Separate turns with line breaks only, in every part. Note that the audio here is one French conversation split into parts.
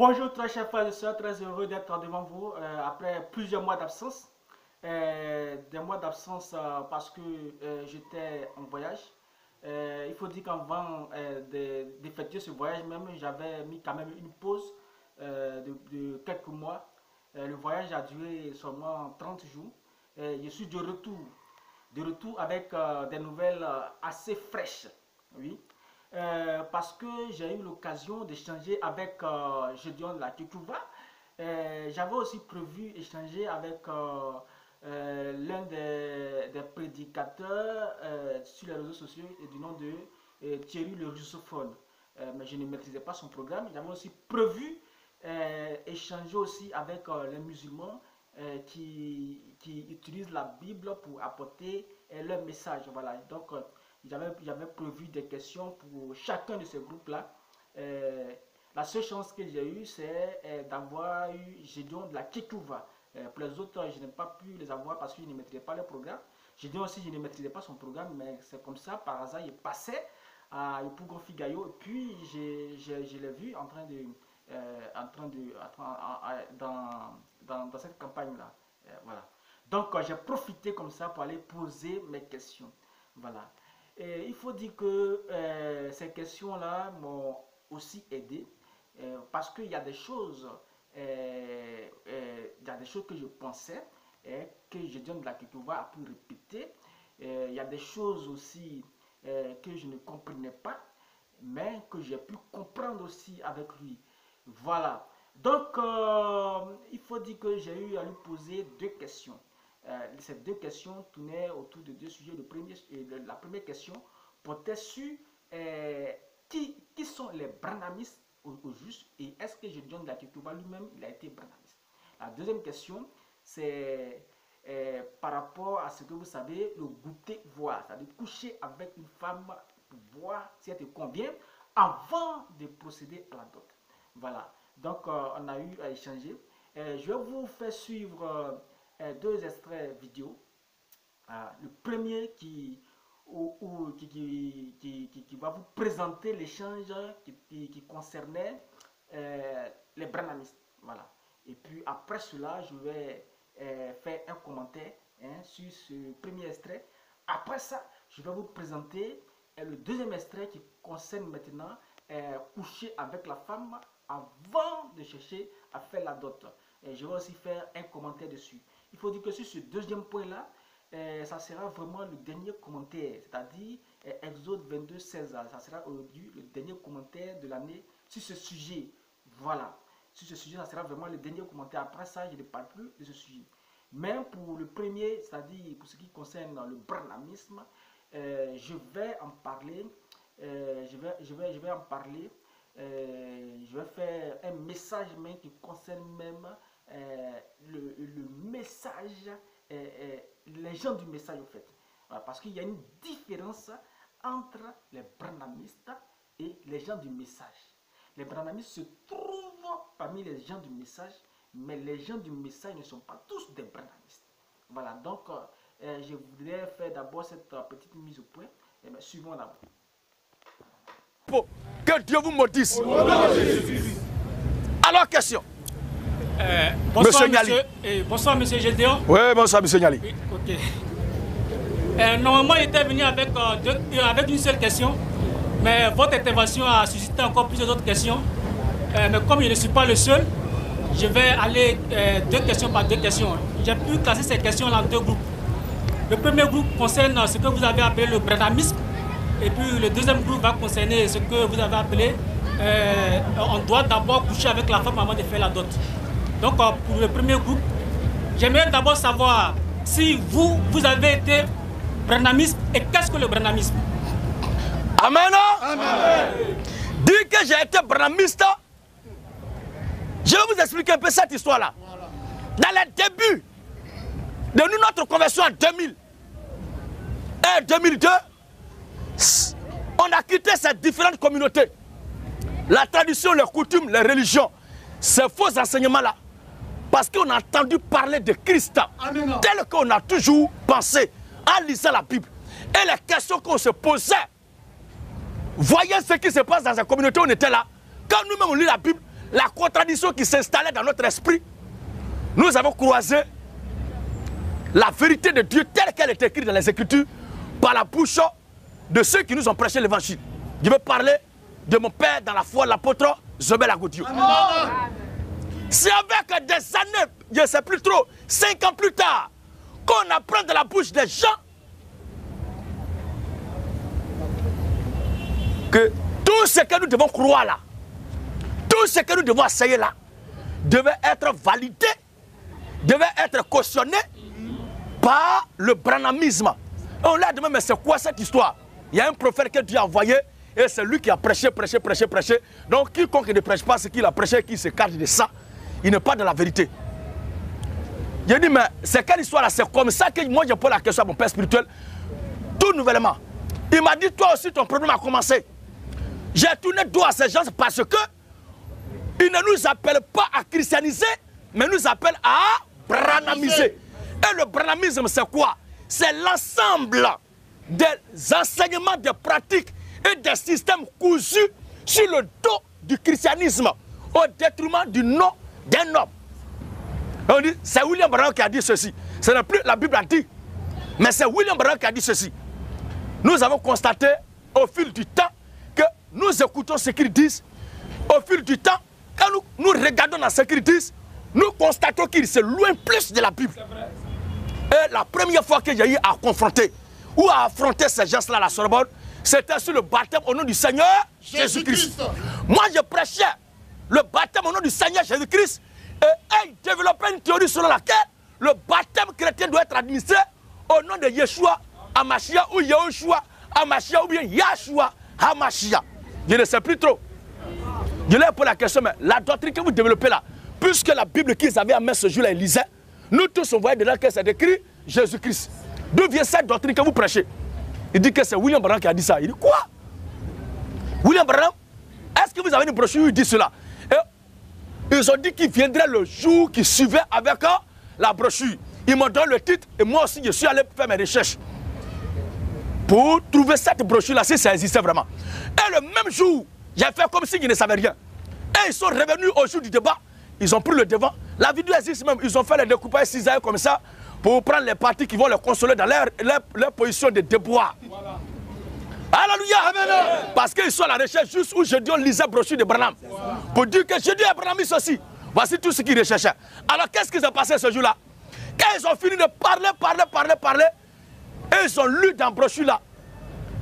Bonjour très chers frères et sœurs, très heureux d'être devant vous après plusieurs mois d'absence. Des mois d'absence parce que j'étais en voyage. Il faut dire qu'avant d'effectuer ce voyage même, j'avais mis quand même une pause de quelques mois. Le voyage a duré seulement 30 jours. Je suis de retour avec des nouvelles assez fraîches. Oui. Parce que j'ai eu l'occasion d'échanger avec Gédéon de la Kekouva. J'avais aussi prévu échanger avec l'un des prédicateurs sur les réseaux sociaux du nom de Thierry le russophone. Mais je ne maîtrisais pas son programme. J'avais aussi prévu échanger aussi avec les musulmans qui utilisent la Bible pour apporter leur message. Voilà. Donc, j'avais prévu des questions pour chacun de ces groupes-là. La seule chance que j'ai eue, c'est d'avoir eu Gédéon de la Kekouva. Pour les autres, je n'ai pas pu les avoir parce que je ne maîtrisais pas le programme. Gédéon aussi, je ne maîtrisais pas son programme, mais c'est comme ça, par hasard, il passait à Ipougon Figayo. Et puis, je l'ai vu dans cette campagne-là. Voilà. Donc, j'ai profité comme ça pour aller poser mes questions. Voilà. Et il faut dire que ces questions-là m'ont aussi aidé parce qu'il y a des choses, que je pensais que Gédéon de la Kekouva a pu répéter. Il y a des choses aussi que je ne comprenais pas, mais que j'ai pu comprendre aussi avec lui. Voilà. Donc, il faut dire que j'ai eu à lui poser deux questions. Ces deux questions tournaient autour de deux sujets. La première question portait sur qui sont les branhamistes au juste et est-ce que Gédéon de la Kekouva lui-même il a été branhamiste. La deuxième question c'est par rapport à ce que vous savez, le goûter voir, c'est-à-dire coucher avec une femme pour voir si elle te convient avant de procéder à la dot. Voilà, donc on a eu à échanger. Je vais vous faire suivre deux extraits vidéo. Le premier qui va vous présenter l'échange qui concernait les branhamistes. Voilà. Et puis après cela, je vais faire un commentaire sur ce premier extrait. Après ça, je vais vous présenter le deuxième extrait qui concerne maintenant coucher avec la femme avant de chercher à faire la dot. Et je vais aussi faire un commentaire dessus. Il faut dire que sur ce deuxième point-là, ça sera vraiment le dernier commentaire, c'est-à-dire Exode 22, 16. Ça sera aujourd'hui le dernier commentaire de l'année sur ce sujet. Voilà. Sur ce sujet, ça sera vraiment le dernier commentaire. Après ça, je ne parle plus de ce sujet. Mais pour le premier, c'est-à-dire pour ce qui concerne le branhamisme, je vais en parler. Je vais en parler. Je vais faire un message même qui concerne même le message, les gens du message au fait. Voilà, parce qu'il y a une différence entre les branhamistes et les gens du message. Les branhamistes se trouvent parmi les gens du message, mais les gens du message ne sont pas tous des branhamistes. Voilà, donc je voudrais faire d'abord cette petite mise au point. Suivons d'abord.
Que Dieu vous maudisse. Alors, question.
Bonsoir,
monsieur
bonsoir, monsieur Gédéon.
Oui, bonsoir, monsieur Niali.
Oui, ok. Normalement, il était venu avec une seule question, mais votre intervention a suscité encore plusieurs autres questions. Mais comme je ne suis pas le seul, je vais aller deux questions par deux questions. J'ai pu classer ces questions en deux groupes. Le premier groupe concerne ce que vous avez appelé le branhamisme, et puis le deuxième groupe va concerner ce que vous avez appelé on doit d'abord coucher avec la femme avant de faire la dot. Donc pour le premier groupe, j'aimerais d'abord savoir si vous avez été branhamiste et qu'est-ce que le branhamisme?
Amen. Amen. Dis que j'ai été branhamiste. Je vais vous expliquer un peu cette histoire-là. Voilà. Dans les débuts de notre conversion en 2000 et 2002, on a quitté ces différentes communautés. La tradition, les coutumes, les religions, ces faux enseignements-là. Parce qu'on a entendu parler de Christ tel qu'on a toujours pensé en lisant la Bible. Et les questions qu'on se posait, voyez ce qui se passe dans la communauté où on était là. Quand nous-mêmes on lit la Bible, la contradiction qui s'installait dans notre esprit, nous avons croisé la vérité de Dieu telle qu'elle est écrite dans les Écritures par la bouche de ceux qui nous ont prêché l'évangile. Je veux parler de mon père dans la foi, l'apôtre Zobel Agodiou. C'est avec des années, je ne sais plus trop, 5 ans plus tard, qu'on apprend de la bouche des gens que tout ce que nous devons croire là, tout ce que nous devons essayer là, devait être validé, devait être cautionné par le branhamisme. On l'a demandé, mais c'est quoi cette histoire? Il y a un prophète que Dieu a envoyé et c'est lui qui a prêché. Donc quiconque ne prêche pas ce qu'il a prêché, qui se cache de ça, il n'est pas de la vérité. J'ai dit, mais c'est quelle histoire là? C'est comme ça que moi je pose la question à mon père spirituel. Tout nouvellement. Il m'a dit, toi aussi ton problème a commencé. J'ai tourné dos à ces gens parce que ils ne nous appellent pas à christianiser, mais nous appellent à branhamiser. Et le branhamisme, c'est quoi? C'est l'ensemble des enseignements, des pratiques et des systèmes cousus sur le dos du christianisme au détriment du nom d'un homme. On dit, c'est William Branham qui a dit ceci. Ce n'est plus la Bible a dit, mais c'est William Branham qui a dit ceci. Nous avons constaté au fil du temps que nous écoutons ce qu'ils disent. Au fil du temps, quand nous regardons dans ce qu'ils disent, nous constatons qu'ils se loin plus de la Bible. Et la première fois que j'ai eu à confronter ou à affronter ces gens-là à la Sorbonne, c'était sur le baptême au nom du Seigneur Jésus-Christ. Moi, je prêchais le baptême au nom du Seigneur Jésus-Christ et ils développaient une théorie selon laquelle le baptême chrétien doit être administré au nom de Yeshua Hamashia ou Yahushua Hamashia ou bien Yahshua Hamashia. Je ne sais plus trop. Je leur pose la question, mais la doctrine que vous développez là, puisque la Bible qu'ils avaient à mettre ce jour-là, ils lisaient, nous tous on voyait dedans que c'est écrit Jésus-Christ. D'où vient cette doctrine que vous prêchez? Il dit que c'est William Branham qui a dit ça. Il dit quoi? William Branham, est-ce que vous avez une brochure où il dit cela? Et ils ont dit qu'il viendrait le jour qui suivait avec la brochure. Ils m'ont donné le titre et moi aussi je suis allé faire mes recherches pour trouver cette brochure-là, si ça existait vraiment. Et le même jour, j'ai fait comme si je ne savais rien. Et ils sont revenus au jour du débat, ils ont pris le devant. La vidéo existe même, ils ont fait les découpages cisaillés comme ça pour prendre les parties qui vont les consoler dans leur position de déboire. Voilà. Alléluia. Amen. Parce qu'ils sont à la recherche juste où je dis on lisait brochure de Branham. Pour dire que je dis à Branham aussi. Voici tout ce qu'ils recherchaient. Alors qu'est-ce qui s'est passé ce jour-là? Quand ils ont fini de parler, et ils ont lu dans la brochure là.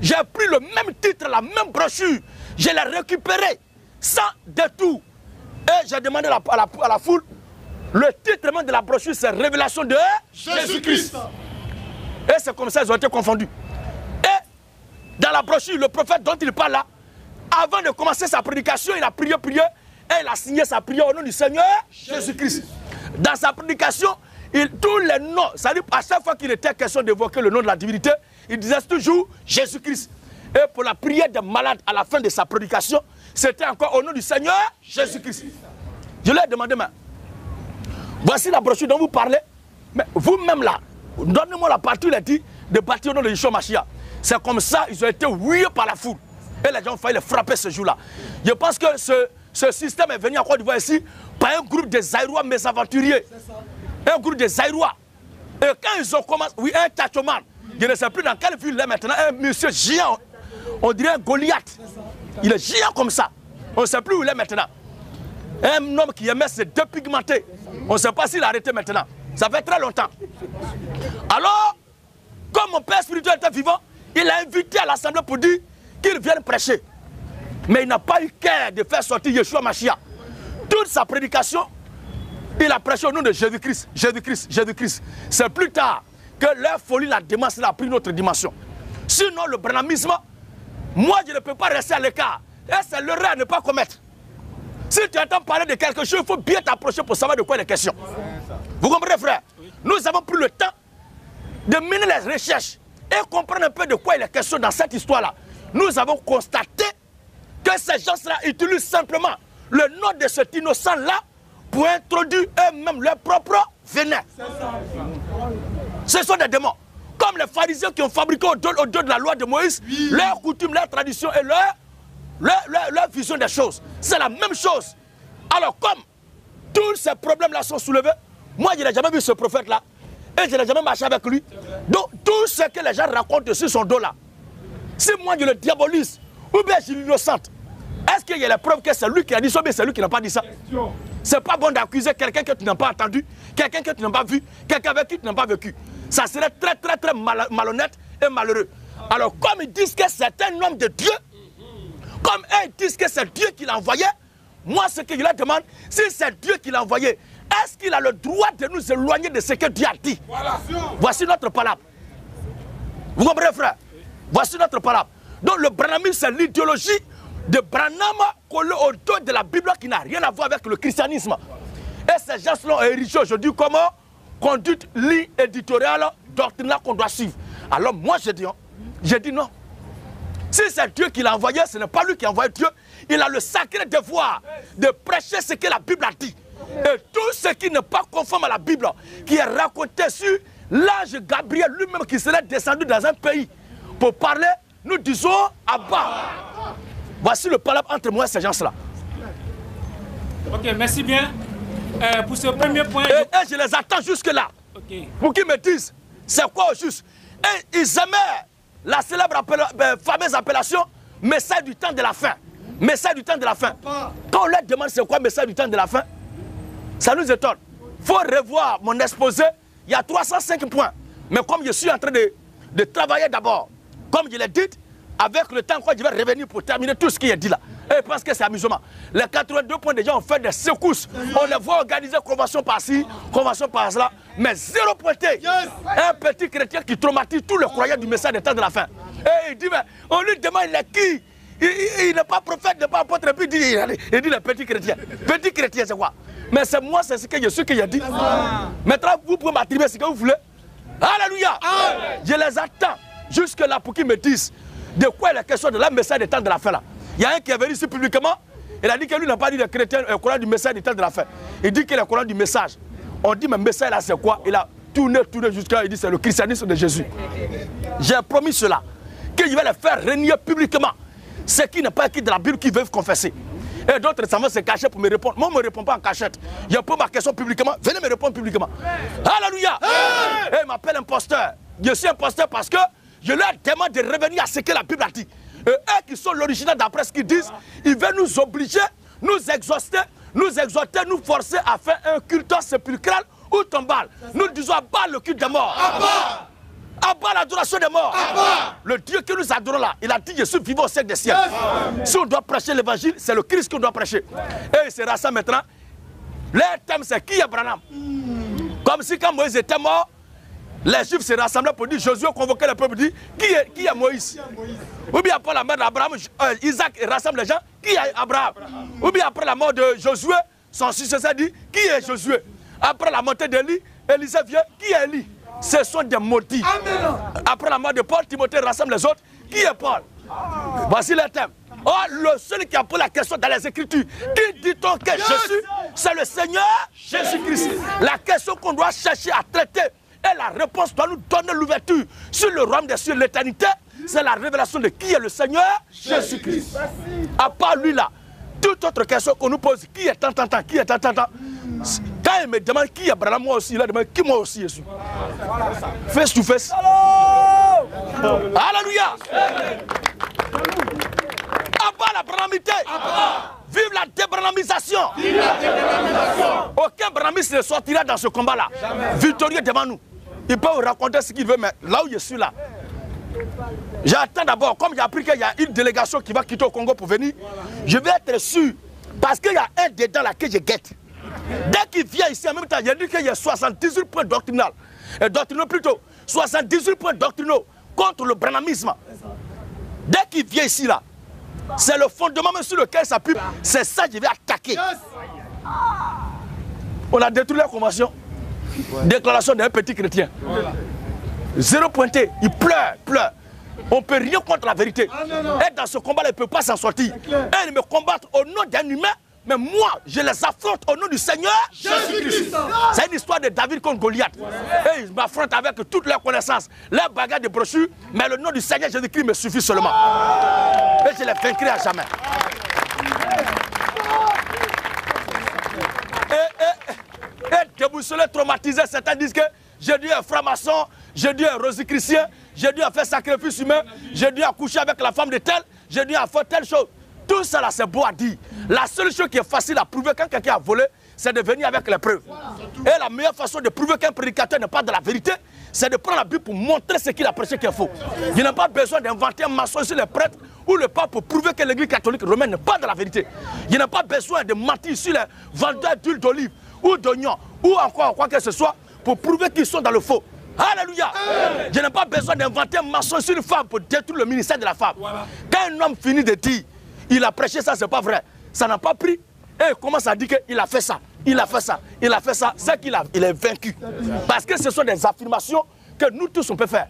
J'ai pris le même titre, la même brochure. Je l'ai récupéré sans détour. Et j'ai demandé à la foule, le titre même de la brochure, c'est Révélation de Jésus-Christ. Et c'est comme ça qu'ils ont été confondus. Et dans la brochure, le prophète dont il parle là, avant de commencer sa prédication, il a prié, et il a signé sa prière au nom du Seigneur Jésus-Christ. Dans sa prédication, tous les noms, c'est-à-dire à chaque fois qu'il était question d'évoquer le nom de la divinité, il disait toujours Jésus-Christ. Et pour la prière des malades à la fin de sa prédication, c'était encore au nom du Seigneur Jésus-Christ. Je lui ai demandé, mais voici la brochure dont vous parlez, mais vous-même là, donnez-moi la partie où il a dit de bâtir au nom de Yeshua Mashiach. C'est comme ça, ils ont été hués par la foule. Et les gens ont failli les frapper ce jour-là. Je pense que ce système est venu en Côte d'Ivoire ici par un groupe de Zaïrois mésaventuriers. Un groupe de Zaïrois. Et quand ils ont commencé, oui, un tchachoman, je ne sais plus dans quelle ville il est maintenant, un monsieur géant, on dirait un Goliath. Il est géant comme ça. On ne sait plus où il est maintenant. Un homme qui aimait se dépigmenter. On ne sait pas s'il a arrêté maintenant. Ça fait très longtemps. Alors, comme mon père spirituel était vivant, il a invité à l'assemblée pour dire qu'il vienne prêcher. Mais il n'a pas eu cœur de faire sortir Yeshua Mashiach. Toute sa prédication, il a prêché au nom de Jésus-Christ, Jésus-Christ, Jésus-Christ. C'est plus tard que leur folie, la démence, a pris une autre dimension. Sinon, le branhamisme, moi, je ne peux pas rester à l'écart. Et c'est l'erreur à ne pas commettre. Si tu entends parler de quelque chose, il faut bien t'approcher pour savoir de quoi il est question. Vous comprenez, frère? Nous avons pris le temps de mener les recherches et comprendre un peu de quoi il est question dans cette histoire-là. Nous avons constaté que ces gens-là utilisent simplement le nom de cet innocent-là pour introduire eux-mêmes leur propre venin. Ce sont des démons. Comme les pharisiens qui ont fabriqué au-delà de la loi de Moïse, leurs coutumes, leurs traditions et leur vision des choses. C'est la même chose. Alors, comme tous ces problèmes-là sont soulevés, moi, je n'ai jamais vu ce prophète-là. Et je n'ai jamais marché avec lui. Donc, tout ce que les gens racontent sur son dos-là, si moi, je le diabolise, ou bien je suis innocente, est-ce qu'il y a la preuve que c'est lui qui a dit ça, ou bien c'est lui qui n'a pas dit ça? C'est pas bon d'accuser quelqu'un que tu n'as pas entendu, quelqu'un que tu n'as pas vu, quelqu'un avec qui tu n'as pas vécu. Ça serait très, très, très malhonnête et malheureux. Alors, comme ils disent que c'est un homme de Dieu, comme eux disent que c'est Dieu qui l'a envoyé, moi, ce que je leur demande, si c'est Dieu qui l'a envoyé, est-ce qu'il a le droit de nous éloigner de ce que Dieu a dit? Voici notre palabre. Vous comprenez, frère? Voici notre palabre. Donc, le branhamisme, c'est l'idéologie de Branham collée au dos de la Bible qui n'a rien à voir avec le christianisme. Et ces gens sont érigés aujourd'hui comme conduite ligne éditoriale doctrinale qu'on doit suivre. Alors, moi, je dis non. Si c'est Dieu qui l'a envoyé, ce n'est pas lui qui a envoyé Dieu. Il a le sacré devoir de prêcher ce que la Bible a dit. Et tout ce qui n'est pas conforme à la Bible, qui est raconté sur l'ange Gabriel lui-même qui serait descendu dans un pays pour parler, nous disons Abba. Voici le palabre entre moi et ces gens-là.
Ok, merci bien. Pour ce premier point...
Et je les attends jusque-là.
Okay.
Pour qu'ils me disent, c'est quoi au juste? Et ils aimaient la célèbre fameuse appellation message du temps de la fin. Message du temps de la fin. Quand on leur demande c'est quoi message du temps de la fin, ça nous étonne. Il faut revoir mon exposé. Il y a 305 points. Mais comme je suis en train de travailler d'abord, comme je l'ai dit, avec le temps, quand je vais revenir pour terminer tout ce qui est dit là. Et parce que c'est amusement. Les 82 points déjà ont fait des secousses. On les voit organiser convention par-ci, convention par-là. Mais zéro pointé. Un petit chrétien qui traumatise tous les croyants du message du temps de la fin. Et il dit, mais on lui demande il est qui? Il n'est pas prophète, il n'est pas apôtre. Et puis il dit les petits chrétiens. Petit chrétien, c'est quoi? Mais c'est moi, c'est ce que je suis que j'ai dit. Maintenant, vous pouvez m'attribuer ce que vous voulez. Alléluia. Je les attends jusque-là pour qu'ils me disent de quoi il est question de la message du temps de la fin là. Il y a un qui est venu ici publiquement, il a dit que lui n'a pas dit le chrétien, le courant du message du temps de la fin. Il dit que le courant du message. On dit, mais le message là c'est quoi? Il a tourné jusqu'à là, il dit c'est le christianisme de Jésus. J'ai promis cela, que je vais le faire régner publiquement. Ce qui n'est pas écrit de la Bible qui veulent confesser. Et d'autres récemment se cachaient pour me répondre. Moi, on ne me répond pas en cachette. Je pose ma question publiquement, venez me répondre publiquement. Alléluia. Et il m'appelle imposteur. Je suis imposteur parce que je leur demande de revenir à ce que la Bible a dit. Et eux qui sont l'original d'après ce qu'ils disent, ils veulent nous obliger, nous exhorter, nous forcer à faire un culte sépulcral ou tombal. Nous disons à bas le culte des morts. À bas l'adoration des morts. Le Dieu que nous adorons là, il a dit je suis vivant au siècle des siècles. Si on doit prêcher l'évangile, c'est le Christ qu'on doit prêcher. Et il sera ça maintenant. Leur thème c'est qui est Branham? Comme si quand Moïse était mort, les Juifs se rassemblaient pour dire Josué convoquait le peuple, dit qui est Moïse? Ou bien après la mort d'Abraham, Isaac rassemble les gens, qui est Abraham? Ou bien après la mort de Josué, son successeur dit qui est Josué? Après la montée d'Élie, Élisée vient, qui est Élie? Ce sont des maudits. Après la mort de Paul, Timothée rassemble les autres, qui est Paul? Voici le thème. Oh, le seul qui a posé la question dans les Écritures, qui dit-on que Jésus, c'est le Seigneur Jésus-Christ? La question qu'on doit chercher à traiter, et la réponse doit nous donner l'ouverture sur le royaume des cieux, l'éternité, c'est la révélation de qui est le Seigneur Jésus-Christ. À part lui là, toute autre question qu'on nous pose, qui est tant, qui est tant. Quand il me demande qui est Branham, moi aussi, il a demandé qui moi aussi je suis. Face to face. Alléluia. À part la branhamité. Vive la débranhamisation. Aucun branhamiste ne sortira dans ce combat-là victorieux devant nous. Il peut vous raconter ce qu'il veut, mais là où je suis là, j'attends d'abord, comme j'ai appris qu'il y a une délégation qui va quitter au Congo pour venir, je vais être sûr, parce qu'il y a un dedans là que je guette. Dès qu'il vient ici, en même temps, il dit qu'il y a 78 points doctrinaux, plutôt, 78 points doctrinaux contre le branhamisme. Dès qu'il vient ici là, c'est le fondement même sur lequel ça s'appuie, c'est ça que je vais attaquer. On a détruit la convention. Déclaration d'un petit chrétien. Zéro pointé, il pleure. On ne peut rien contre la vérité. Et dans ce combat, il ne peut pas s'en sortir. Et ils me combattent au nom d'un humain, mais moi, je les affronte au nom du Seigneur Jésus-Christ. C'est une histoire de David contre Goliath. Et ils m'affrontent avec toutes leurs connaissances, leurs bagages de brochures, mais le nom du Seigneur Jésus-Christ me suffit seulement. Et je les vaincrai à jamais. déboussolé, traumatisé. Certains disent que j'ai dû être franc-maçon, j'ai dû être rosicrucien, j'ai dû faire sacrifice humain, j'ai dû accoucher avec la femme de tel, j'ai dû faire telle chose. Tout ça là, c'est beau à dire. La seule chose qui est facile à prouver quand quelqu'un a volé, c'est de venir avec les preuves. Et la meilleure façon de prouver qu'un prédicateur n'est pas de la vérité, c'est de prendre la Bible pour montrer ce qu'il a prêché qui est faux. Il n'a pas besoin d'inventer un mensonge sur les prêtres ou le pape pour prouver que l'église catholique romaine n'est pas de la vérité. Il n'a pas besoin de mentir sur les vendeurs d'huile d'olive ou d'oignons ou encore quoi que ce soit pour prouver qu'ils sont dans le faux. Alléluia. Je n'ai pas besoin d'inventer un mensonge sur une femme pour détruire le ministère de la femme. Quand un homme finit de dire, il a prêché ça, c'est pas vrai. Ça n'a pas pris. Et il commence à dire qu'il a fait ça. Il a fait ça, il a fait ça, c'est qu'il est vaincu. Parce que ce sont des affirmations que nous tous on peut faire.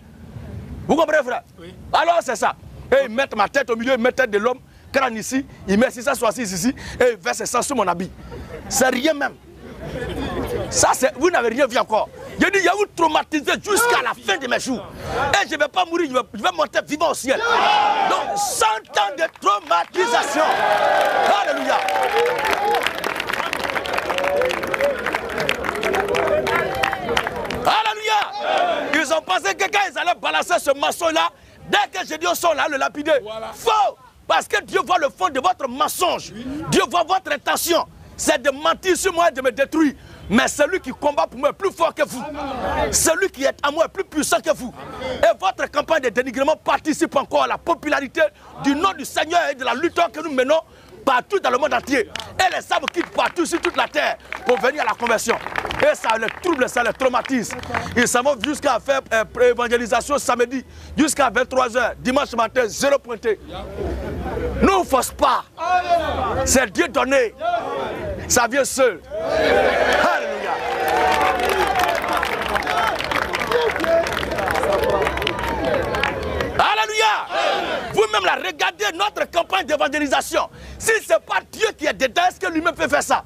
Vous comprenez, frère? Oui. Alors c'est ça. Et ils mettent ma tête au milieu, ils mettent la tête de l'homme, crâne ici, ils mettent 666 ici, et ils versent ça sur mon habit. C'est rien même. Ça, vous n'avez rien vu encore. Je dis, il y a eu traumatisé jusqu'à la fin de mes jours. Et je ne vais pas mourir, je vais monter vivant au ciel. Donc, 100 ans de traumatisation. Alléluia. Alléluia. Ils ont pensé que quand ils allaient balancer ce mensonge-là, dès que j'ai dit au son là, le lapider, faux. Parce que Dieu voit le fond de votre mensonge. Dieu voit votre intention. C'est de mentir sur moi et de me détruire. Mais celui qui combat pour moi est plus fort que vous. Celui qui est à moi est plus puissant que vous. Et votre campagne de dénigrement participe encore à la popularité du nom du Seigneur et de la lutte que nous menons partout dans le monde entier. Et les âmes quittent partout sur toute la terre pour venir à la conversion. Et ça les trouble, ça les traumatise. Ils s'en vont jusqu'à faire évangélisation samedi, jusqu'à 23 h, dimanche matin, 0 pointé. Ne vous force pas. C'est Dieu donné. Ça vient seul. Alléluia. Alléluia. Vous-même là, regardez notre campagne d'évangélisation. Si ce n'est pas Dieu qui est dedans, est-ce que lui-même peut faire ça?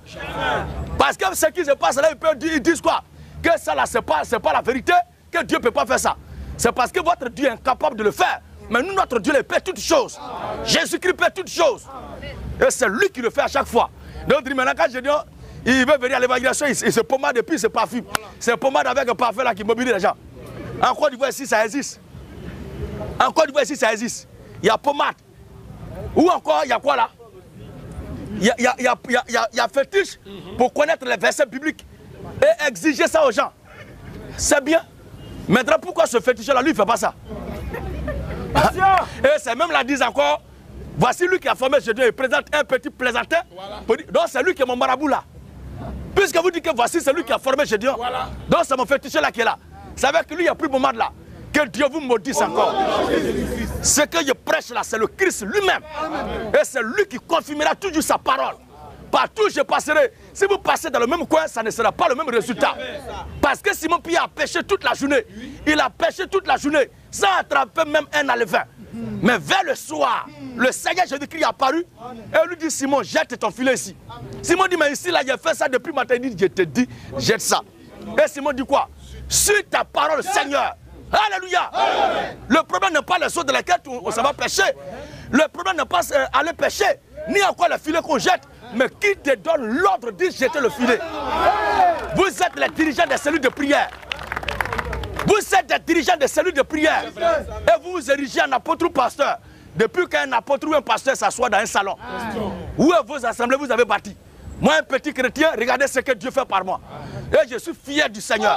Parce que ce qui se passe là, ils disent quoi? Que ça là, c'est pas la vérité, que Dieu ne peut pas faire ça. C'est parce que votre Dieu est incapable de le faire. Mais nous, notre Dieu, il peut toutes choses. Jésus-Christ peut toutes choses. Et c'est lui qui le fait à chaque fois. Donc maintenant, quand je dis, il veut venir à l'évangélisation, il se pommade et puis il se parfume. C'est pommade avec un parfum là qui mobilise les gens. En Côte d'Ivoire ici, ça existe. En Côte d'Ivoire ici, ça existe. Il y a pommade. Ou encore, il y a quoi là? Il y a fétiche pour connaître les versets bibliques et exiger ça aux gens. C'est bien. Maintenant, pourquoi ce fétiche-là, lui, il ne fait pas ça? Et c'est même la disent encore. Voici lui qui a formé Jésus, il présente un petit plaisantin. Voilà. Donc c'est lui qui est mon marabout là. Puisque vous dites que voici c'est lui qui a formé Jésus. Voilà. Donc c'est mon fétiche là qui est là. C'est avec lui il n'y a plus de moment là. Que Dieu vous maudisse encore. Ce que je prêche là, c'est le Christ lui-même. Et c'est lui qui confirmera toujours sa parole. Partout où je passerai. Si vous passez dans le même coin, ça ne sera pas le même résultat. Parce que Simon Pierre a péché toute la journée. Il a péché toute la journée sans attraper même un alevin. Mais vers le soir, le Seigneur Jésus-Christ est apparu et lui dit, Simon, jette ton filet ici. Simon dit, mais ici, là, j'ai fait ça depuis matin. Il dit, je te dis, jette ça. Et Simon dit quoi? Sur ta parole, Seigneur. Alléluia. Le problème n'est pas les eaux dans lesquelles on va pécher. Le problème n'est pas aller pécher, ni encore le filet qu'on jette. Mais qui te donne l'ordre de jeter le filet? Vous êtes les dirigeants des cellules de prière. Vous êtes des dirigeants des cellules de prière. Et vous vous érigez en apôtre ou pasteur. Depuis qu'un apôtre ou un pasteur s'assoit dans un salon. Où est vos assemblées vous avez bâti? Moi, un petit chrétien, regardez ce que Dieu fait par moi. Et je suis fier du Seigneur.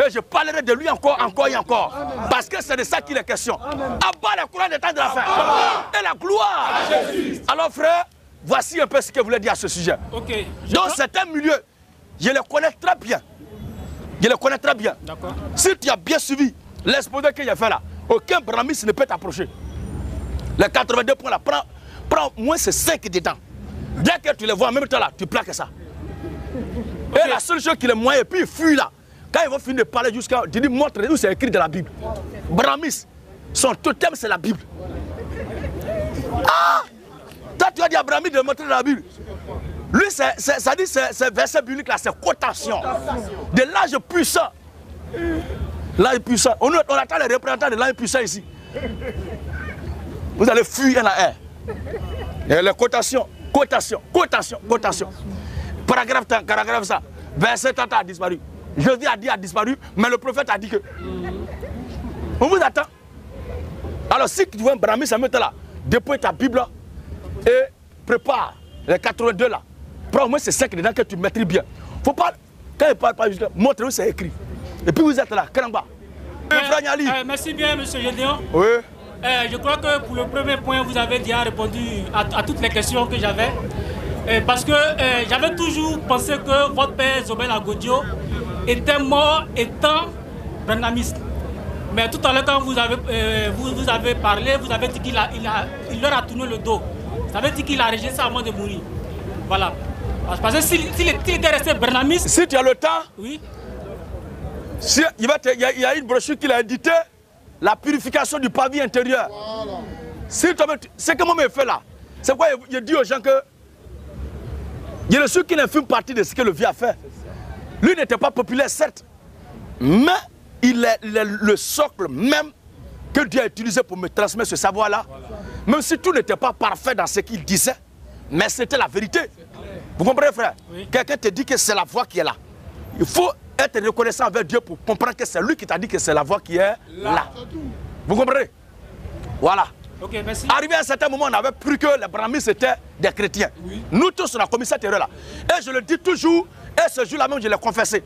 Et je parlerai de lui encore et encore. Parce que c'est de ça qu'il est question. Abat la couronne des temps de la fin. Et la gloire. Alors frère, voici un peu ce que je voulais dire à ce sujet. Donc c'est un milieu, je le connais très bien. Je le connais très bien. Si tu as bien suivi l'exposé que j'ai fait là, aucun branamiste ne peut t'approcher. Les 82 points là, prends moins ces 5 dedans. Dès que tu les vois en même temps là, tu plaques ça. Et la seule chose qu'il est moyen, et puis il fuit là. Quand ils vont finir de parler jusqu'à... Tu dis, montre où c'est écrit dans la Bible. Brahmis, son totem c'est la Bible. Ah! Toi tu as dit à Brahmis de montrer dans la Bible. Lui, ça dit, c'est verset biblique là, c'est cotation. De l'âge puissant. L'âge puissant. On attend les représentants de l'âge puissant ici. Vous allez fuir en air. Et les cotations. paragraphe ça. Verset tant a disparu. Jésus a disparu, mais le prophète a dit que. On vous attend. Alors si tu veux un brahmiste, ça met là, dépose ta Bible et prépare les 82 là. Prends au moins ces 5 dedans que tu maîtrises bien. Faut pas, quand il parle pas juste, montre-nous c'est écrit. Et puis vous êtes là, Karamba.
Merci bien, monsieur Gédéon.
Oui.
Je crois que pour le premier point, vous avez déjà répondu à toutes les questions que j'avais. Parce que j'avais toujours pensé que votre père Zobel Agodio était mort étant branhamiste. Mais tout à l'heure, quand vous avez parlé, vous avez dit qu'il leur a tourné le dos. Ça veut dire qu'il a rejeté ça avant de mourir. Voilà. Parce que s'il était resté branhamiste...
Si tu as le temps,
oui.
Il y a une brochure qu'il a édité, la purification du pavé intérieur. Voilà. C'est que moi je fais là. C'est quoi je dis aux gens que je suis sûr qu'il ne fait partie de ce que le vieux a fait. Lui n'était pas populaire, certes, mais il est le socle même que Dieu a utilisé pour me transmettre ce savoir-là. Voilà. Même si tout n'était pas parfait dans ce qu'il disait, mais c'était la vérité. Vous comprenez, frère? Oui. Quelqu'un te dit que c'est la voix qui est là. Il faut être reconnaissant avec Dieu pour comprendre que c'est lui qui t'a dit que c'est la voix qui est là. Vous comprenez? Voilà.
Ok, merci.
Arrivé à un certain moment, on avait cru que les brahmins étaient des chrétiens. Oui. Nous tous, on a commis cette erreur-là. Et je le dis toujours, et ce jour-là même, je l'ai confessé.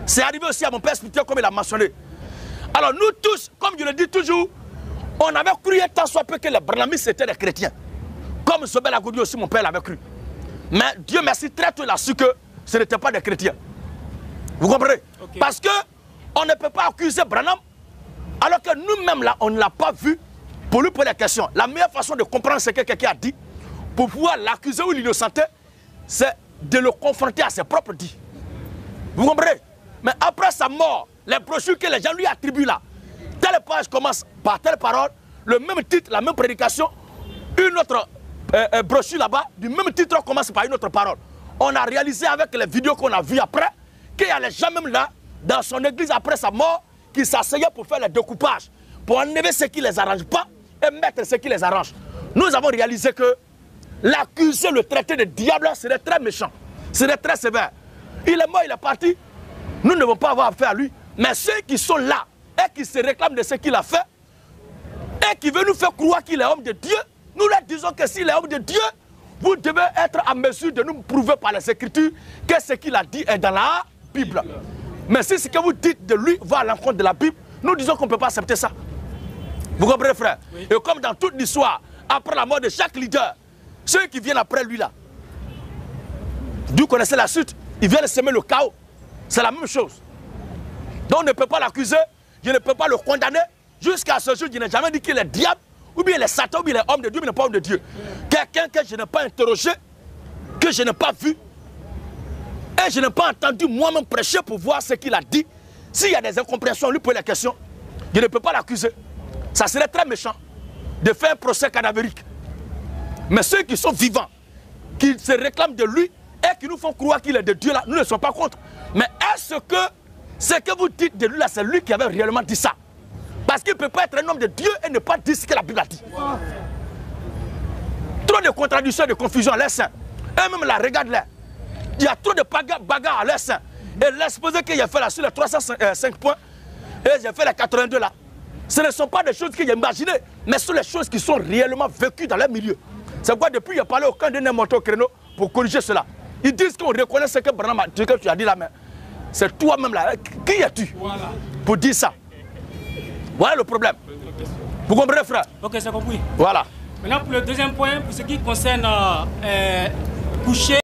C'est arrivé aussi à mon père spirituel, comme il a mentionné. Alors nous tous, comme je le dis toujours, on avait cru tant soit peu que les brahmins étaient des chrétiens. Comme Zobel Agodio aussi, mon père l'avait cru. Mais Dieu merci, très tôt il a su que ce n'était pas des chrétiens. Vous comprenez? Okay. Parce qu'on ne peut pas accuser Branham alors que nous-mêmes là, on ne l'a pas vu pour lui poser la question. La meilleure façon de comprendre ce que quelqu'un a dit, pour pouvoir l'accuser ou l'innocenter, c'est de le confronter à ses propres dits. Vous comprenez? Mais après sa mort, les brochures que les gens lui attribuent là, telle page commence par telle parole, le même titre, la même prédication, une autre brochure là-bas, du même titre commence par une autre parole. On a réalisé avec les vidéos qu'on a vues après, qu'il y a les gens même là, dans son église après sa mort, qui s'asseyaient pour faire les découpages, pour enlever ce qui ne les arrange pas et mettre ce qui les arrange. Nous avons réalisé que l'accuser, le traiter de diable, serait très méchant, serait très sévère. Il est mort, il est parti. Nous ne devons pas avoir affaire à lui. Mais ceux qui sont là et qui se réclament de ce qu'il a fait et qui veulent nous faire croire qu'il est homme de Dieu, nous leur disons que s'il est homme de Dieu, vous devez être en mesure de nous prouver par les Écritures que ce qu'il a dit est dans la Bible. Mais si ce que vous dites de lui va à l'encontre de la Bible, nous disons qu'on ne peut pas accepter ça. Vous comprenez, frère? Oui. Et comme dans toute l'histoire, après la mort de chaque leader, ceux qui viennent après lui là, Dieu connaissait la suite, ils viennent semer le chaos. C'est la même chose. Donc on ne peut pas l'accuser, je ne peux pas le condamner. Jusqu'à ce jour, je n'ai jamais dit qu'il est diable, ou bien il est Satan, ou bien il est homme de Dieu, mais il n'est pas homme de Dieu. Quelqu'un que je n'ai pas interrogé, que je n'ai pas vu, et je n'ai pas entendu moi-même prêcher pour voir ce qu'il a dit. S'il y a des incompréhensions, lui poser la question, je ne peux pas l'accuser. Ça serait très méchant de faire un procès cadavérique. Mais ceux qui sont vivants, qui se réclament de lui et qui nous font croire qu'il est de Dieu là, nous ne sommes pas contre. Mais est-ce que ce que vous dites de lui là, c'est lui qui avait réellement dit ça? Parce qu'il ne peut pas être un homme de Dieu et ne pas dire ce que la Bible a dit. Trop de contradictions et de confusion à leur sein. Et même là, regarde-les. Il y a trop de bagarres à leur sein. Et l'exposé qu'il a fait là sur les 305 points, et j'ai fait les 82 là. Ce ne sont pas des choses qu'il a imaginées, mais ce sont les choses qui sont réellement vécues dans leur milieu. C'est pourquoi depuis il a parlé aucun de n'est monté au créneau pour corriger cela. Ils disent qu'on reconnaît ce que Branham a dit, que tu as dit là, mais c'est toi-même là. Qui es-tu pour dire ça? Voilà le problème. Vous comprenez, frère?
Ok, c'est compris.
Voilà.
Maintenant, pour le deuxième point, pour ce qui concerne coucher.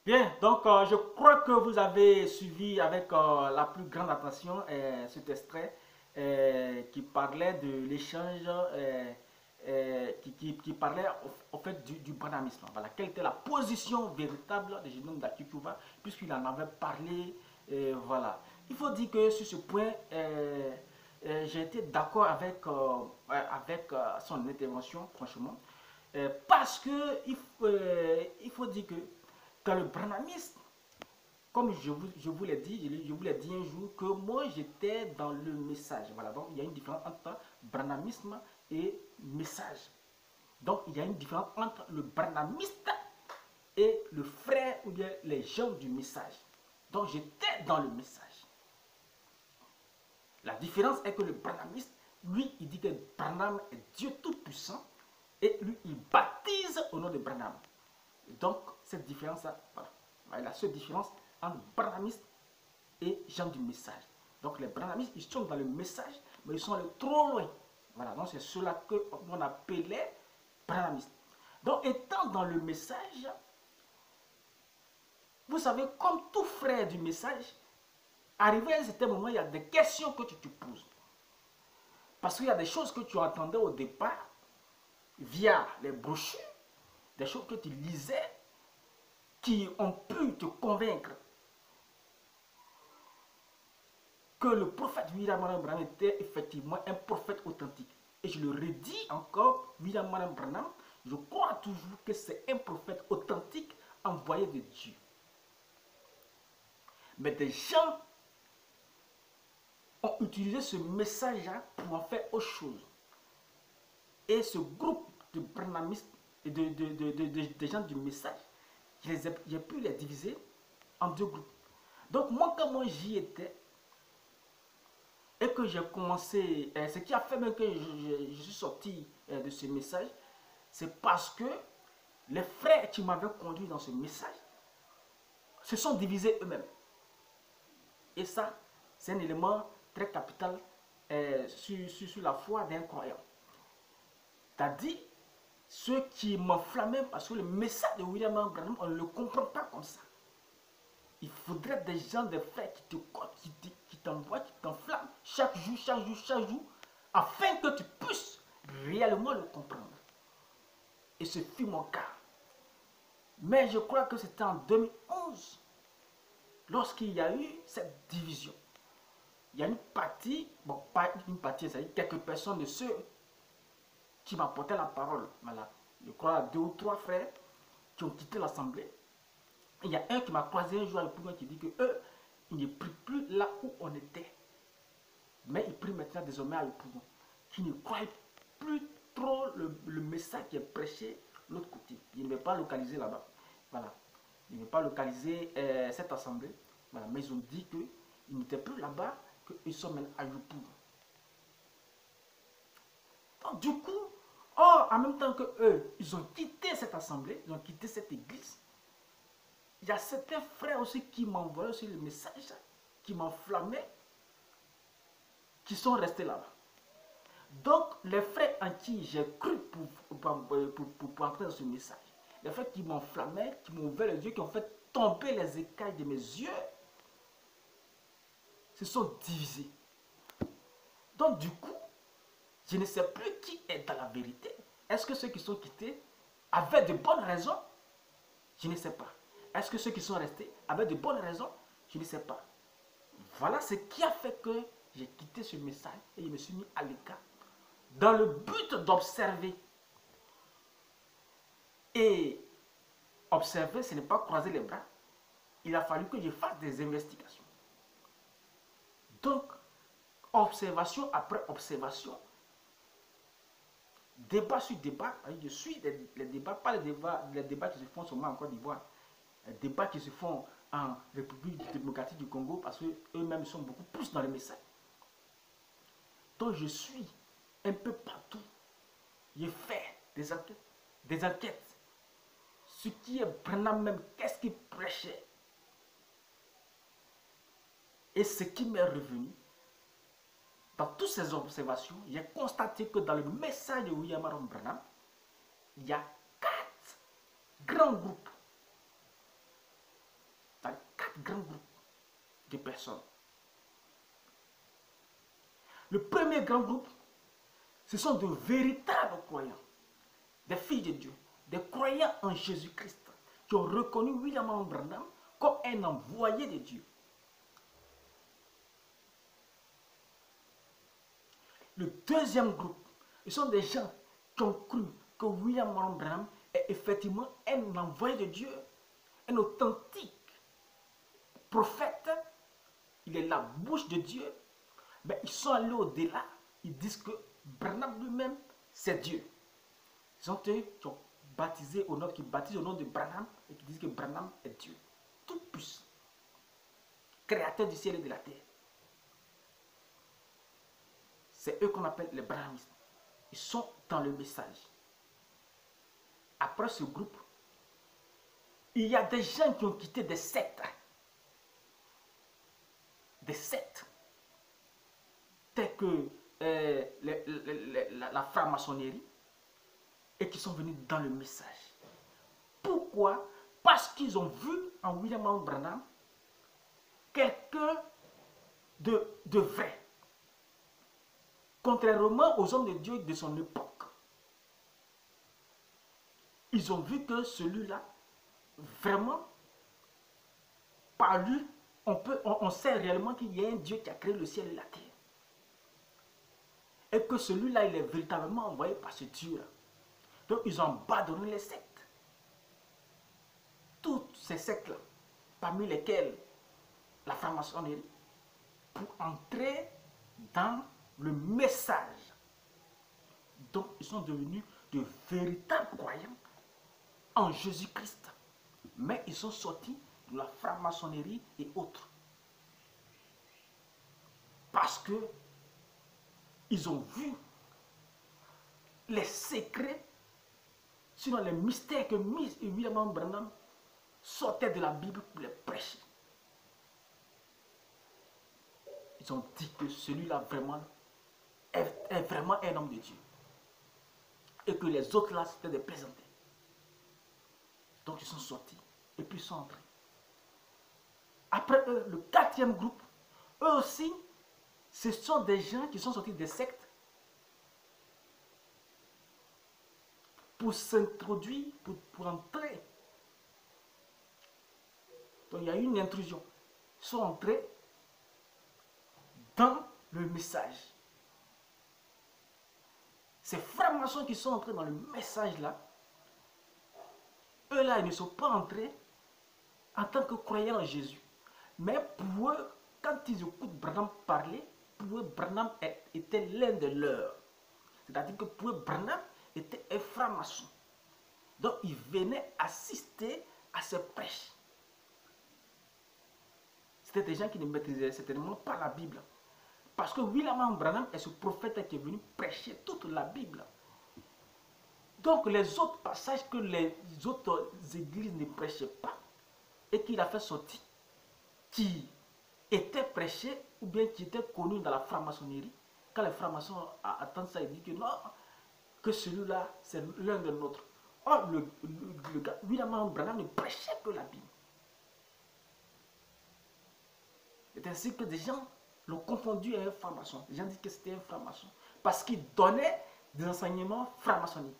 Bien, donc je crois que vous avez suivi avec la plus grande attention cet extrait qui parlait de l'échange, qui parlait au fait du branhamisme. Voilà, quelle était la position véritable de Gédéon Dakichouva, puisqu'il en avait parlé. Voilà. Il faut dire que sur ce point, j'ai été d'accord avec son intervention, franchement, parce que il faut dire que dans le branhamisme, comme je vous l'ai dit, je vous l'ai dit un jour, que moi j'étais dans le message. Voilà, donc il y a une différence entre branhamisme et message. Donc il y a une différence entre le branhamiste et le frère ou bien les gens du message. Donc j'étais dans le message. La différence est que le branhamiste, lui, il dit que Branham est Dieu Tout-Puissant et lui, il baptise au nom de Branham. Donc, cette différence-là, voilà. Il y a la seule différence entre branhamiste et gens du message. Donc, les branhamistes, ils sont dans le message, mais ils sont allés trop loin. Voilà, donc c'est cela qu'on appelait branhamistes. Donc, étant dans le message, vous savez, comme tout frère du message, arrivé à un certain moment, il y a des questions que tu te poses. Parce qu'il y a des choses que tu entendais au départ, via les brochures, des choses que tu lisais, qui ont pu te convaincre que le prophète William Branham était effectivement un prophète authentique. Et je le redis encore, William Branham, je crois toujours que c'est un prophète authentique envoyé de Dieu. Mais des gens ont utilisé ce message-là pour en faire autre chose. Et ce groupe de branhamistes et de gens du message, j'ai pu les diviser en deux groupes. Donc moi, quand moi j'y étais, et que j'ai commencé, ce qui a fait même que je suis sorti de ce message, c'est parce que les frères qui m'avaient conduit dans ce message se sont divisés eux-mêmes. Et ça, c'est un élément très capital sur la foi d'un croyant. C'est-à-dire, ceux qui m'enflammaient, parce que le message de William Branham, on ne le comprend pas comme ça. Il faudrait des gens, des frères qui t'envoient, qui t'enflamment chaque jour, afin que tu puisses réellement le comprendre. Et ce fut mon cas. Mais je crois que c'était en 2011, lorsqu'il y a eu cette division. Il y a une partie, bon, pas une partie, c'est-à-dire quelques personnes de ceux qui m'apportaient la parole. Voilà. Je crois 2 ou 3 frères qui ont quitté l'assemblée. Il y a un qui m'a croisé un jour à l'Épougon qui dit que eux, ils ne prient plus là où on était. Mais ils prient maintenant désormais à l'Épougon. Qui ne croient plus trop le message qui est prêché de l'autre côté. Ils ne veulent pas localiser là-bas. Voilà. Ils ne veulent pas localiser cette assemblée. Voilà. Mais ils ont dit qu'ils n'étaient plus là-bas, qu'ils sont maintenant à l'Épougon. Donc du coup, en même temps que eux, ils ont quitté cette assemblée, ils ont quitté cette église. Il y a certains frères aussi qui m'envoyaient aussi le message, qui m'enflammaient, qui sont restés là-bas. Donc, les frères en qui j'ai cru pour entrer dans ce message, les frères qui m'enflammaient, qui m'ont ouvert les yeux, qui ont fait tomber les écailles de mes yeux, se sont divisés. Donc, du coup, je ne sais plus qui est dans la vérité. Est-ce que ceux qui sont quittés avaient de bonnes raisons? Je ne sais pas. Est-ce que ceux qui sont restés avaient de bonnes raisons? Je ne sais pas. Voilà ce qui a fait que j'ai quitté ce message et je me suis mis à l'écart dans le but d'observer. Et observer, ce n'est pas croiser les bras. Il a fallu que je fasse des investigations. Donc, observation après observation, débat sur débat, je suis les débats, pas les débats qui se font seulement en Côte d'Ivoire, les débats qui se font en République démocratique du Congo, parce qu'eux-mêmes sont beaucoup plus dans les messages. Donc je suis un peu partout. J'ai fait des enquêtes. Ce qui est Branham même, qu'est-ce qu'il prêchait? Et ce qui m'est revenu, dans toutes ces observations, j'ai constaté que dans le message de William Branham, il y a 4 grands groupes. Dans 4 grands groupes de personnes. Le premier grand groupe, ce sont de véritables croyants, des filles de Dieu, des croyants en Jésus-Christ, qui ont reconnu William Branham comme un envoyé de Dieu. Le deuxième groupe, ce sont des gens qui ont cru que William Branham est effectivement un envoyé de Dieu, un authentique prophète. Il est la bouche de Dieu. Mais ils sont allés au-delà. Ils disent que Branham lui-même, c'est Dieu. Ils ont baptisés au nom, qui baptisent au nom de Branham et qui disent que Branham est Dieu. Tout puissant. Créateur du ciel et de la terre. C'est eux qu'on appelle les Branhamistes. Ils sont dans le message. Après ce groupe, il y a des gens qui ont quitté des sectes. Des sectes. Tels que la franc-maçonnerie. Et qui sont venus dans le message. Pourquoi? Parce qu'ils ont vu en William Branham quelqu'un de vrai. Contrairement aux hommes de Dieu de son époque. Ils ont vu que celui-là, vraiment, par lui, on sait réellement qu'il y a un Dieu qui a créé le ciel et la terre. Et que celui-là, il est véritablement envoyé par ce Dieu-là. Donc, ils ont abandonné les sectes. Toutes ces sectes-là, parmi lesquelles la franc-maçonnerie, pour entrer dans le message. Donc, ils sont devenus de véritables croyants en Jésus-Christ. Mais ils sont sortis de la franc-maçonnerie et autres. Parce que ils ont vu les secrets, sinon les mystères que William Branham sortait de la Bible pour les prêcher. Ils ont dit que celui-là vraiment est vraiment un homme de Dieu. Et que les autres là, c'était des plaisantés. Donc ils sont sortis et puis ils sont entrés. Après eux, le quatrième groupe, eux aussi, ce sont des gens qui sont sortis des sectes pour s'introduire, pour entrer. Donc il y a eu une intrusion. Ils sont entrés dans le message. Ces francs-maçons qui sont entrés dans le message là, eux là, ils ne sont pas entrés en tant que croyants en Jésus. Mais pour eux, quand ils écoutent Branham parler, pour eux, Branham était l'un de leurs. C'est-à-dire que pour eux, Branham était un franc-maçon. Donc, ils venaient assister à ses prêches. C'était des gens qui ne maîtrisaient certainement pas la Bible. Parce que William Branham est ce prophète qui est venu prêcher toute la Bible. Donc, les autres passages que les autres églises ne prêchaient pas et qu'il a fait sortir, qui étaient prêchés ou bien qui étaient connus dans la franc-maçonnerie, quand les francs-maçons attendent ça, ils disent que non, que celui-là, c'est l'un de nôtres. Or, le gars, William Branham ne prêchait que la Bible. C'est ainsi que des gens l'ont confondu à un franc-maçon. Les gens disent que c'était un franc-maçon. Parce qu'il donnait des enseignements franc-maçonniques.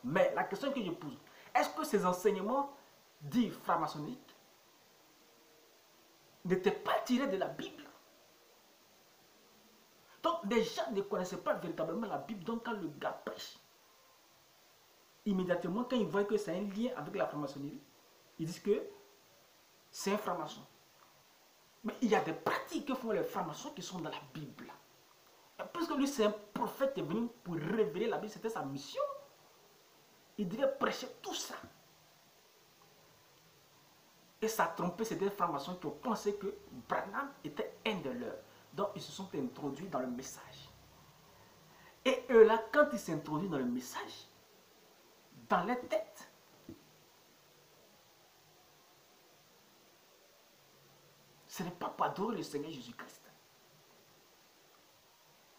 Mais la question que je pose, est-ce que ces enseignements dits franc-maçonniques n'étaient pas tirés de la Bible? Donc, les gens ne connaissaient pas véritablement la Bible. Donc, quand le gars prêche, immédiatement, quand ils voient que c'est un lien avec la franc-maçonnerie, ils disent que c'est un franc-maçon. Mais il y a des pratiques que font les francs-maçons qui sont dans la Bible. Et puisque lui, c'est un prophète qui est venu pour révéler la Bible, c'était sa mission. Il devait prêcher tout ça. Et ça a trompé ces deux francs-maçons qui ont pensé que Branham était un de leurs. Donc, ils se sont introduits dans le message. Et eux là, quand ils s'introduisent dans le message, dans les têtes, ce n'est pas pour adorer le Seigneur Jésus-Christ.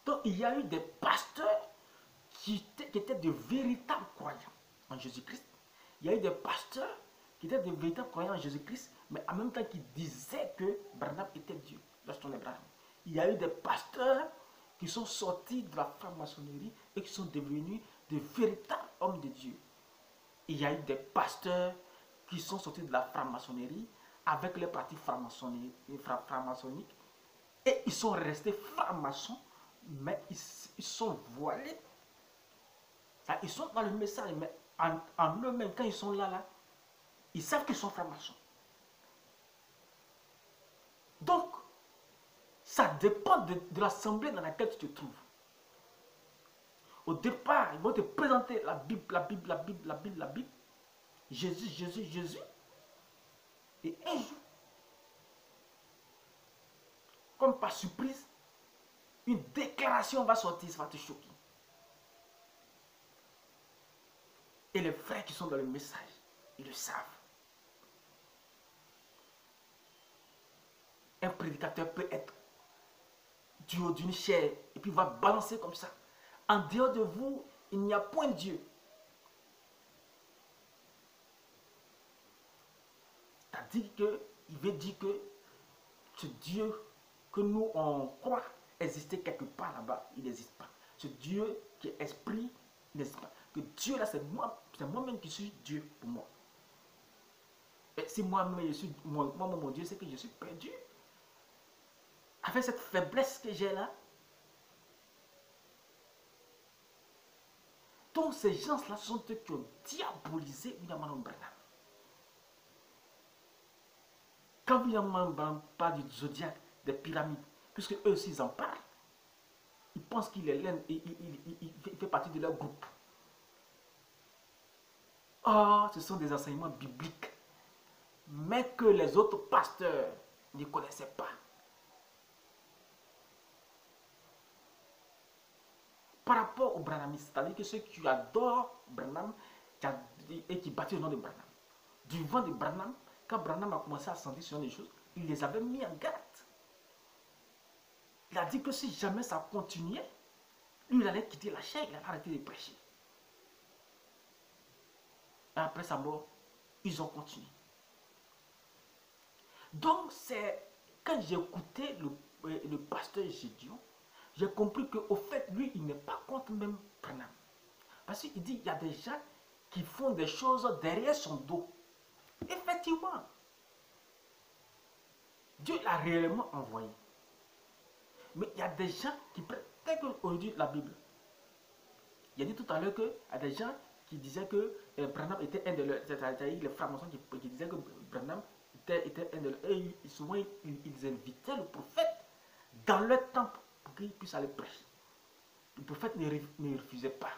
Donc, il y a eu des pasteurs qui étaient de véritables croyants en Jésus-Christ. Il y a eu des pasteurs qui étaient de véritables croyants en Jésus-Christ, mais en même temps qui disaient que Branham était Dieu. Il y a eu des pasteurs qui sont sortis de la franc-maçonnerie et qui sont devenus de véritables hommes de Dieu. Il y a eu des pasteurs qui sont sortis de la franc-maçonnerie avec les pratiques franc-maçonniques et ils sont restés francs-maçons, mais ils sont voilés. Ils sont dans le message, mais en eux-mêmes, quand ils sont là, ils savent qu'ils sont francs-maçons. Donc, ça dépend de l'assemblée dans laquelle tu te trouves. Au départ, ils vont te présenter la Bible, la Bible, la Bible, la Bible, la Bible. Jésus, Jésus, Jésus. Et un jour, comme par surprise, une déclaration va sortir, ça va te choquer. Et les frères qui sont dans le message, ils le savent. Un prédicateur peut être du haut d'une chair et puis va balancer comme ça. En dehors de vous, il n'y a point de Dieu. C'est-à-dire qu'il veut dire que ce Dieu que nous on croit exister quelque part là-bas, il n'existe pas. Ce Dieu qui est esprit, il n'existe pas. Que Dieu là, c'est moi-même qui suis Dieu pour moi. Et si moi-même je suis moi-même mon Dieu, c'est que je suis perdu. Avec cette faiblesse que j'ai là. Donc ces gens-là sont eux qui ont diabolisé William Branham. Quand William Branham parle du zodiaque, des pyramides, puisque eux aussi ils en parlent, ils pensent qu'il est l'un, il fait partie de leur groupe. Oh, ce sont des enseignements bibliques, mais que les autres pasteurs ne connaissaient pas. Par rapport aux Branhamistes, c'est-à-dire que ceux qui adorent Branham et qui bâtissent le nom de Branham. Du vent de Branham, quand Branham a commencé à sentir sur des choses, il les avait mis en garde. Il a dit que si jamais ça continuait, lui il allait quitter la chair, il allait arrêter de prêcher. Et après sa mort, ils ont continué. Donc c'est quand j'ai écouté le pasteur Gédion, j'ai compris qu'au fait, lui, il n'est pas contre même Branham. Parce qu'il dit qu'il y a des gens qui font des choses derrière son dos. Effectivement, Dieu l'a réellement envoyé. Mais il y a des gens qui prennent, tel qu'aujourd'hui la Bible. Il a dit tout à l'heure qu'il y a des gens qui disaient que Branham était un de leurs, c'est-à-dire les francs-maçons qui disaient que Branham était un de leurs. Et souvent, ils invitaient le prophète dans leur temple pour qu'il puisse aller prêcher. Le prophète ne refusait pas.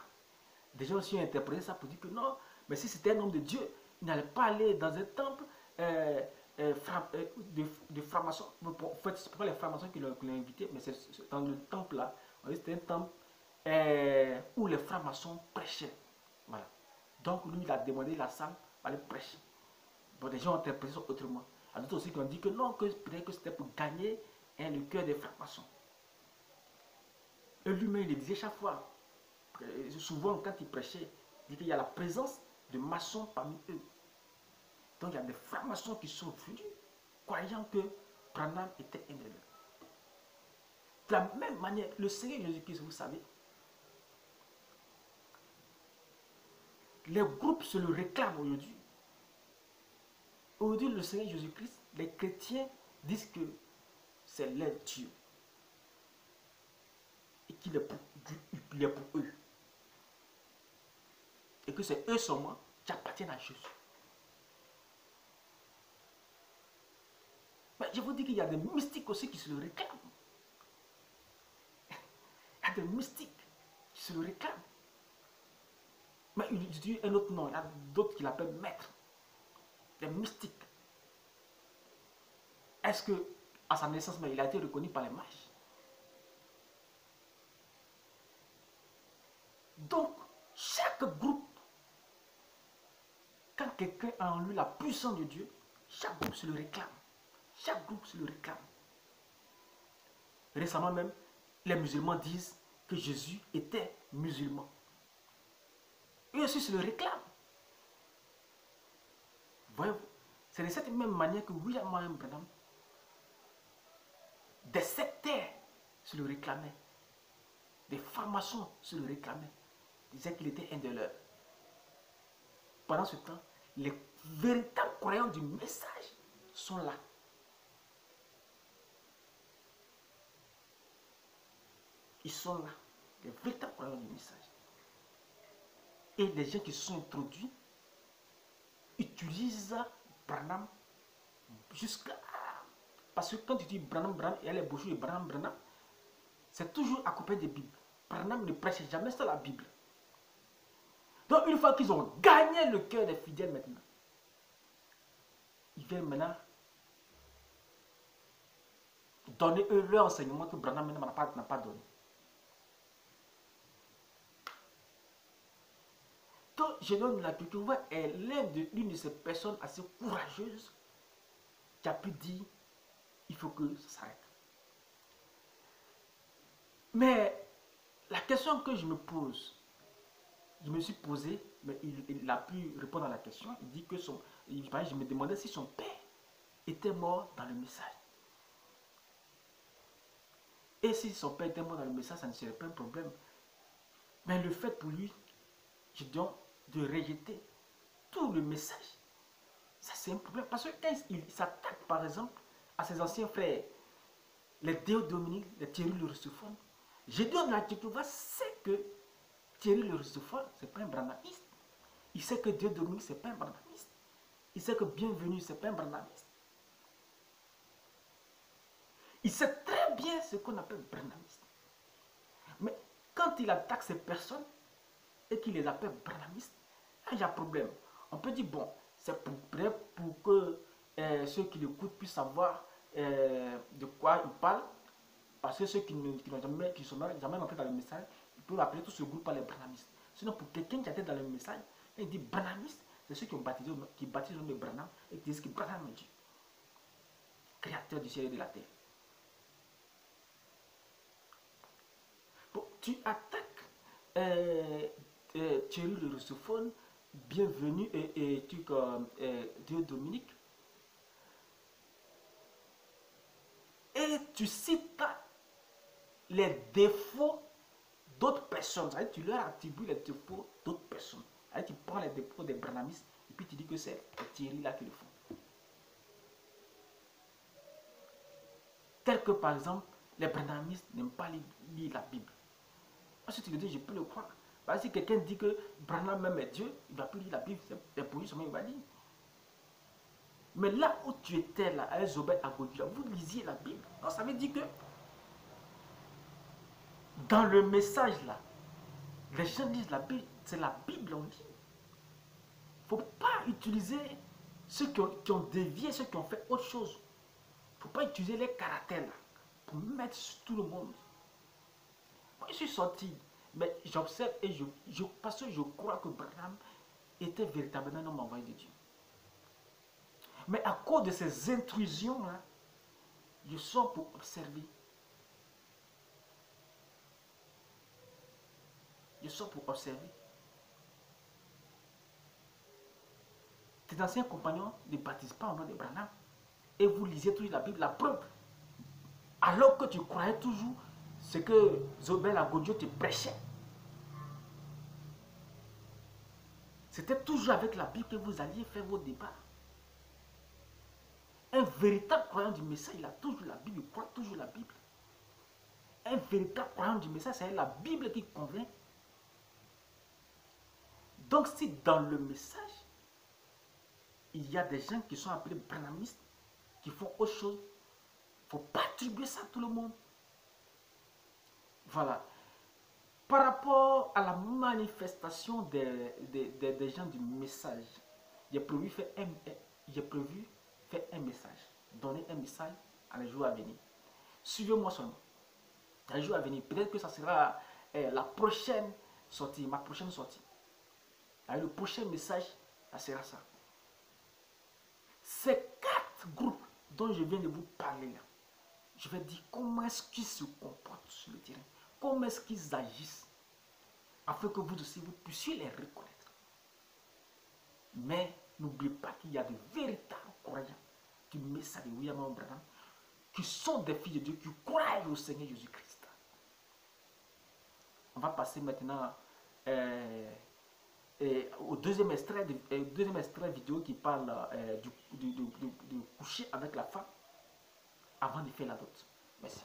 Des gens aussi ont interprété ça pour dire que non, mais si c'était un homme de Dieu, il n'allait pas aller dans un temple de francs-maçons. En fait, ce n'est pas les francs-maçons qui l'ont invité, mais c'est dans le temple là. C'était un temple où les francs-maçons prêchaient. Voilà. Donc lui, il a demandé la salle pour aller prêcher. Bon, des gens ont interprété ça autrement. Il y a d'autres aussi qui ont dit que non, que peut-être que c'était pour gagner le cœur des francs-maçons. Et lui-même, il le disait chaque fois. Souvent, quand il prêchait, il dit qu'il y a la présence de maçons parmi eux. Donc, il y a des francs-maçons qui sont venus, croyant que Branham était un de eux. De la même manière, le Seigneur Jésus-Christ, vous savez, les groupes se le réclament aujourd'hui. Aujourd'hui, le Seigneur Jésus-Christ, les chrétiens disent que c'est leur Dieu. Et qu'il est pour eux. Et que c'est eux seulement qui appartiennent à Jésus. Mais je vous dis qu'il y a des mystiques aussi qui se le réclament. Il y a des mystiques qui se le réclament. Mais il utilise un autre nom. Il y a d'autres qui l'appellent maître. Des mystiques. Est-ce que à sa naissance, mais il a été reconnu par les mages? Donc, chaque groupe, quand quelqu'un a en lui la puissance de Dieu, chaque groupe se le réclame. Chaque groupe se le réclame. Récemment même, les musulmans disent que Jésus était musulman. Eux aussi se le réclament. Voyez-vous, c'est de cette même manière que William Branham, des sectaires se le réclamaient. Des francs-maçons se le réclamaient. Disaient qu'il était un de leurs. Pendant ce temps, les véritables croyants du message sont là. Ils sont là, les véritables croyants du message. Et les gens qui sont introduits utilisent Branham jusqu'à... Parce que quand tu dis Branham, il y a les brochures de Branham, c'est toujours accompagné des Bibles. Branham ne prêchait jamais sur la Bible. Donc une fois qu'ils ont gagné le cœur des fidèles maintenant, ils viennent maintenant donner eux leur enseignement que Branham n'a pas donné. Donc Gédéon Lakitua est l'une de ces personnes assez courageuses qui a pu dire il faut que ça s'arrête. Mais la question que je me suis posée, mais il a pu répondre à la question. Il dit que je me demandais si son père était mort dans le message. Et si son père était mort dans le message, ça ne serait pas un problème. Mais le fait pour lui, je dis, de rejeter tout le message, ça c'est un problème. Parce que quand il s'attaque par exemple à ses anciens frères, les Déo Dominique, les Thierry le Russophone, Gédéon Lakitua sait que Thierry le Russophone, ce n'est pas un branhamiste. Il sait que Déo Dominique, ce n'est pas un branhamiste. Il sait que Bienvenu, ce n'est pas un branhamiste. Il sait très bien ce qu'on appelle branhamiste. Mais quand il attaque ces personnes et qu'il les appelle branhamistes, là il y a problème. On peut dire, bon, c'est pour que ceux qui l'écoutent puissent savoir de quoi il parle. Parce que ceux qui ne sont jamais entrés dans le message, ils peuvent appeler tout ce groupe par les branhamistes. Sinon, pour quelqu'un qui était dans le message, il dit branhamiste, c'est ceux qui baptisent le nom de Branham et qui disent que Branham est Dieu, créateur du ciel et de la terre. Bon, tu attaques Thierry le Russophone, Bienvenu et Déo Dominique, et tu cites les défauts d'autres personnes. Tu leur attribues les défauts d'autres personnes. Tu prends les défauts des branhamistes et puis tu dis que c'est Thierry là qui le font. Tel que par exemple, les branhamistes n'aiment pas lire la Bible. Parce que tu le dis, je peux le croire. Parce que si quelqu'un dit que Branham même est Dieu, il ne va plus lire la Bible. C'est pour lui seulement il va lire. Mais là où tu étais là, avec Zobel Agodia, vous lisiez la Bible. Donc ça veut dire que dans le message là, les gens disent la Bible, c'est la Bible on dit. Il ne faut pas utiliser ceux qui ont dévié, ceux qui ont fait autre chose. Il ne faut pas utiliser les caractères là pour mettre sur tout le monde. Moi je suis sorti, mais j'observe et parce que je crois que Branham était véritablement un homme envoyé de Dieu. Mais à cause de ces intrusions là, je sors pour observer. Je sors pour observer. Tes anciens compagnons ne baptisent pas au nom de Branham. Et vous lisez toujours la Bible, la preuve. Alors que tu croyais toujours ce que Zobel Agodio te prêchait. C'était toujours avec la Bible que vous alliez faire vos débats. Un véritable croyant du message, il a toujours la Bible, il croit toujours la Bible. Un véritable croyant du message, c'est la Bible qui convainc. Donc si dans le message, il y a des gens qui sont appelés branhamistes, qui font autre chose, il ne faut pas attribuer ça à tout le monde. Voilà. Par rapport à la manifestation des gens du message, j'ai prévu faire un message, donner un message à les jours à venir. Suivez-moi seulement. Dans les jours à venir, peut-être que ça sera la prochaine sortie, ma prochaine sortie. Le prochain message, ça sera ça. Ces 4 groupes dont je viens de vous parler là, je vais dire comment est-ce qu'ils se comportent sur le terrain, comment est-ce qu'ils agissent, afin que vous aussi vous puissiez les reconnaître. Mais n'oubliez pas qu'il y a de véritables croyants du message de William Branham qui sont des filles de Dieu, qui croient au Seigneur Jésus-Christ. On va passer maintenant au deuxième extrait vidéo qui parle du coucher avec la femme avant de faire la dot. Merci.